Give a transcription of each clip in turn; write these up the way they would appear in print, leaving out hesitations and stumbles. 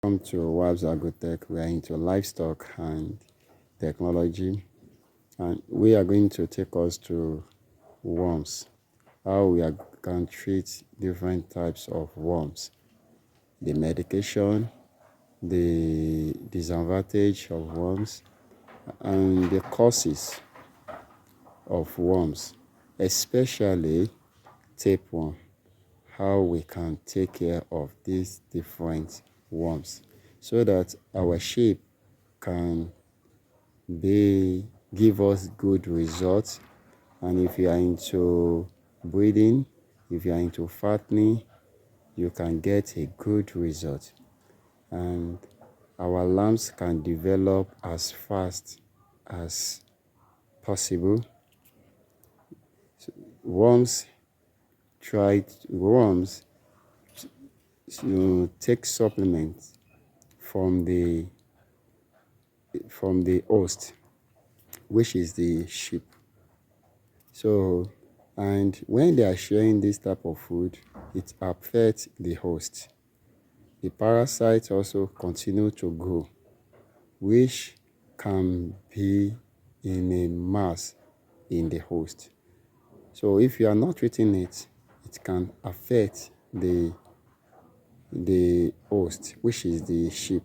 Welcome to Agro-Tech. We are into livestock and technology, and we are going to take us to worms, how can treat different types of worms, the medication, the disadvantage of worms, and the causes of worms, especially tapeworm, how we can take care of these different worms so that our sheep can give us good results. And if you are into breeding, if you are into fattening, you can get a good result, and our lambs can develop as fast as possible. Worms take supplements from the host, which is the sheep. So, and when they are sharing this type of food, it affects the host. The parasites also continue to grow, which can be in a mass in the host. So if you are not treating it, it can affect the host, which is the sheep,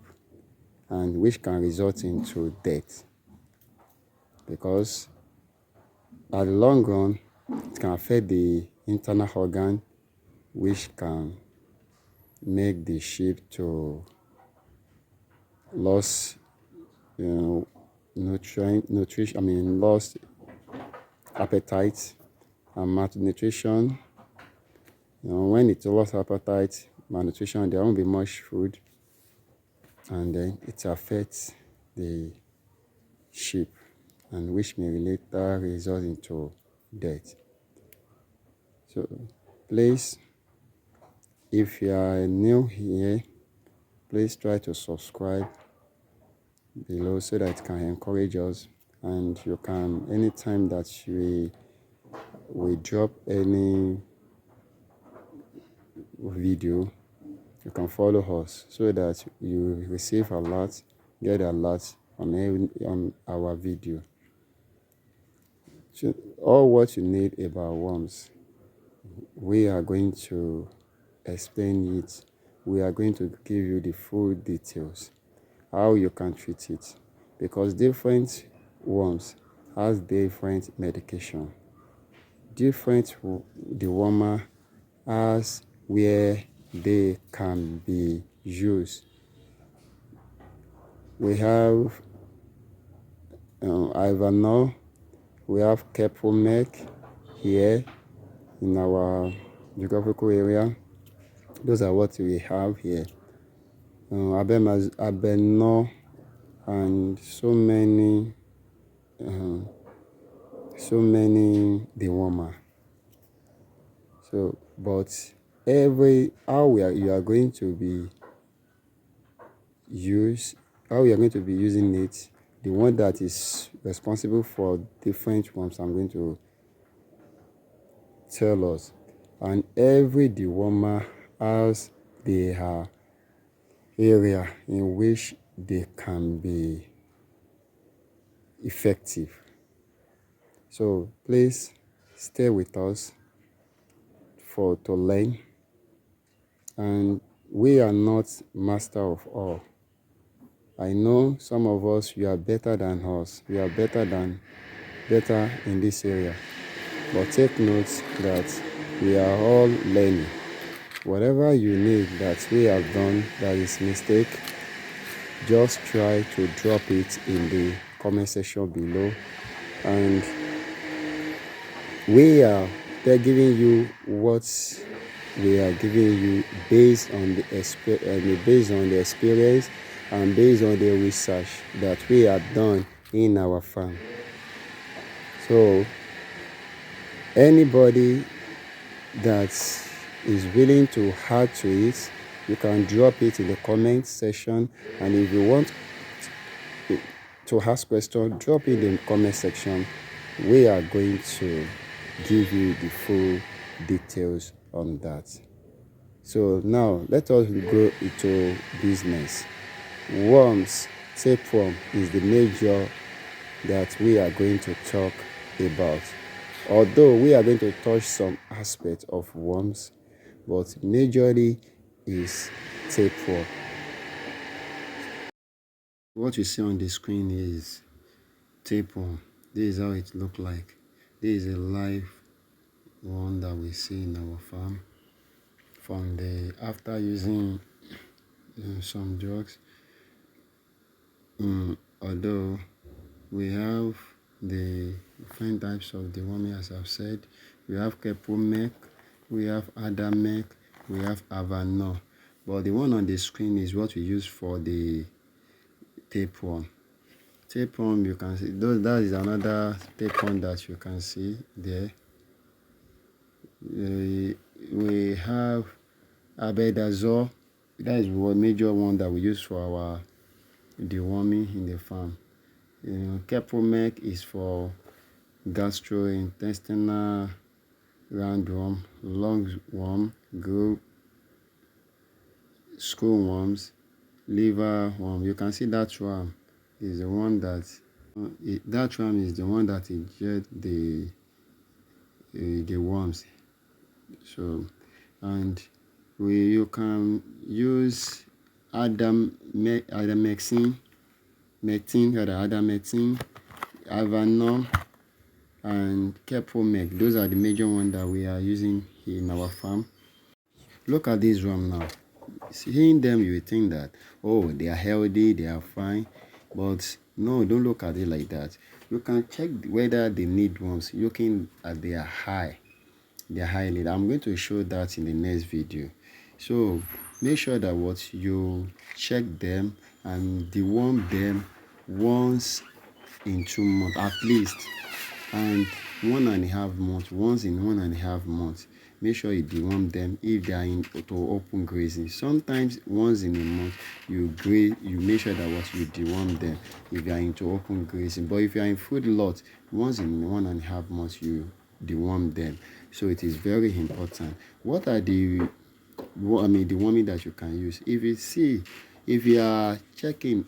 and which can result into death, because at the long run it can affect the internal organ, which can make the sheep to lose lost appetite and malnutrition. When it's lost appetite, malnutrition, there won't be much food, and then it affects the sheep, and which may later result into death. So please, if you are new here, please try to subscribe below so that it can encourage us, and you can, anytime that we drop any video, you can follow us so that you receive alerts, get alerts on our video. So all what you need about worms, we are going to explain it. We are going to give you the full details, how you can treat it, because different worms has different medication. Different dewormer has where they can be used. We have Ivanol, we have Kepomec here in our geographical area. Those are what we have here. Abenol, and so many dewormer. So, but you are going to be using it, the one that is responsible for different worms, I'm going to tell us. And every dewormer has their area in which they can be effective. So please stay with us to learn. And we are not master of all. I know some of us, you are better than us. We are better in this area. But take note that we are all learning. Whatever you need that we have done that is mistake, just try to drop it in the comment section below, and we are giving you what we are giving you based on the experience and based on the research that we have done in our farm. So anybody that is willing to add to it, you can drop it in the comment section. And if you want to ask questions, drop it in the comment section. We are going to give you the full details on that. So now let us go into business. Worms, tapeworm is the major that we are going to talk about. Although we are going to touch some aspects of worms, but majorly is tapeworm. What you see on the screen is tapeworm. This is how it looks like. This is a live one that we see in our farm. From the after using some drugs, although we have the different types of deworming, as I've said. We have Kepomek, we have Adamek, we have Avanor. But the one on the screen is what we use for the tapeworm. Tapeworm, you can see, that is another tapeworm that you can see there. We have Abedazole. That is one major one that we use for our deworming in the farm. Kepomek is for gastrointestinal roundworm, lungworm, schoolworms, liverworm. You can see that worm is the one that worm is the one that inject the worms. So, and you can use adamexin, Avanor, and Kepomek. Those are the major ones that we are using here in our farm. Look at this worm now. Seeing them, you will think that, oh, they are healthy, they are fine. But no, don't look at it like that. You can check whether they need worms looking at their high lead. I'm going to show that in the next video. So make sure that what you check them and deworm them once in 2 months at least, and 1.5 months, once in 1.5 months. Make sure you deworm them if they are into open grazing. Sometimes once in a month you make sure that what you deworm them if they are into open grazing. But if you are in food lot, once in 1.5 months you deworm them. So it is very important. What are the deworming that you can use? If you are checking,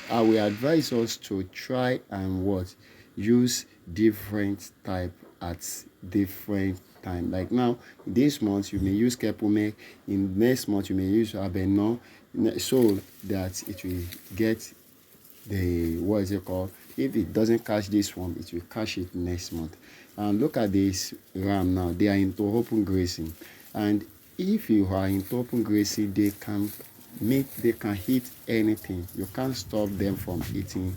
I will advise us to try and use different type at different time. Like now, this month you may use Kepomek, in next month you may use Abenor, so that it will get if it doesn't catch this one, it will catch it next month. And look at this ram now. They are into open grazing, and if you are into open grazing, they can hit anything. You can't stop them from eating.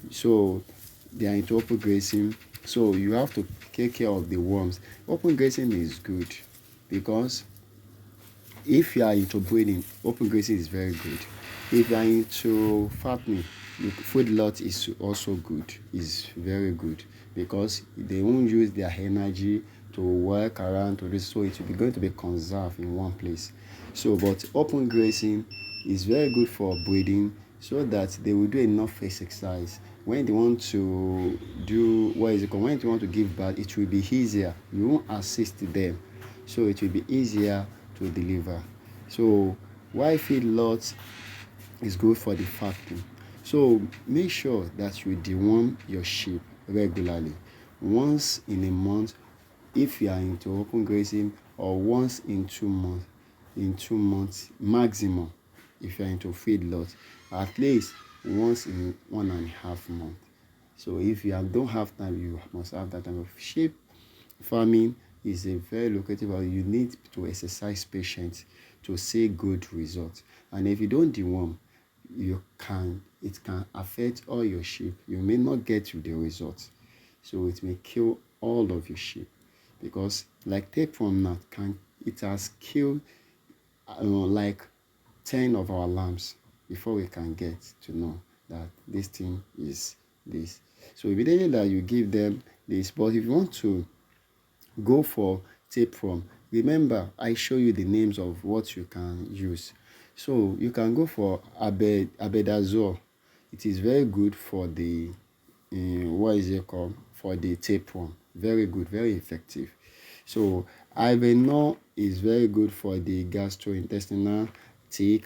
So they are into open grazing, so you have to take care of the worms. Open grazing is good because if you are into breeding, open grazing is very good. If you are into fattening, food lot is also good, is very good, because they won't use their energy to work around to this, so it will be going to be conserved in one place. So but open grazing is very good for breeding, so that they will do enough exercise. When they want to do when they want to give birth, it will be easier. You won't assist them, so it will be easier to deliver. So why feed lots is good for the fattening. So make sure that you deworm your sheep regularly, once in a month if you are into open grazing, or once in 2 months, maximum if you are into feedlot, at least once in 1.5 months. So if you don't have time, you must have that time. Of sheep farming is a very lucrative, but you need to exercise patience to see good results. And if you don't deworm, it can affect all your sheep. You may not get to the results, so it may kill all of your sheep, because like tapeworm now, it has killed like 10 of our lambs before we can get to know that this thing is this. So immediately that you give them this, but if you want to go for tapeworm, remember I show you the names of what you can use. So you can go for Abedazole. It is very good for the for the tapeworm. Very good, very effective. So Ivanol is very good for the gastrointestinal tick,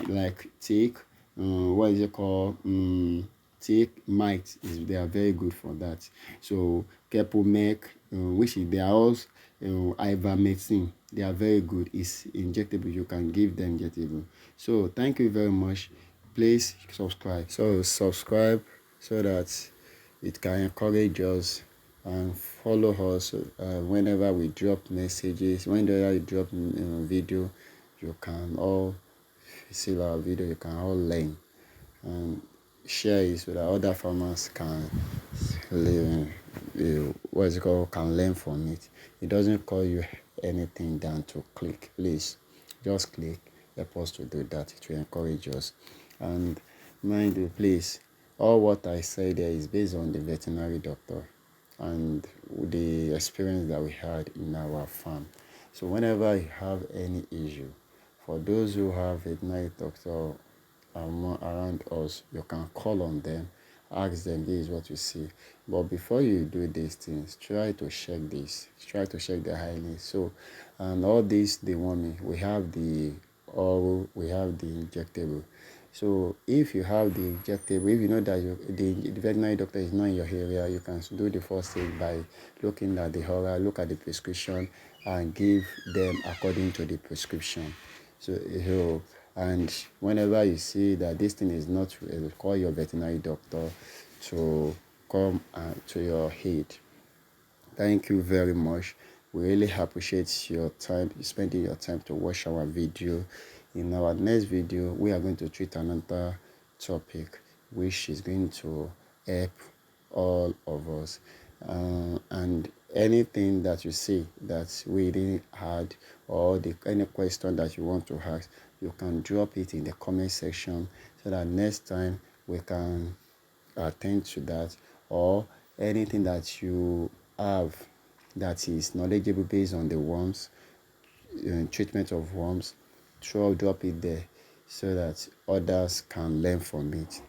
like tick. What is it called? Tick mites. They are very good for that. So Kepomec, which is they are also ivermectin. They are very good. It's injectable. You can give them injectable. So thank you very much. Please subscribe. So subscribe so that it can encourage us, and follow us whenever we drop messages, whenever we drop video. You can all see our video, you can all learn, and share it so that other farmers can learn, what is it called, can learn from it. It doesn't call you anything than to click. Please just click. Help us to do that. It will encourage us. And mind you, please, all what I say there is based on the veterinary doctor and the experience that we had in our farm. So whenever you have any issue, for those who have veterinary doctor around us, you can call on them, ask them, this is what you see. But before you do these things, try to check this, try to check the highness. So, and all this they want me, we have the oral, we have the injectable. So if you have the injectable, if you know that the veterinary doctor is not in your area, you can do the first thing by looking at the oral, look at the prescription, and give them according to the prescription. So, and whenever you see that this thing is not real, call your veterinary doctor to come to your aid. Thank you very much. We really appreciate your time, spending your time to watch our video. In our next video, we are going to treat another topic which is going to help all of us. And anything that you see that we didn't add, or any question that you want to ask, you can drop it in the comment section so that next time we can attend to that, or anything that you have that is knowledgeable based on the worms, treatment of worms, drop it there so that others can learn from it.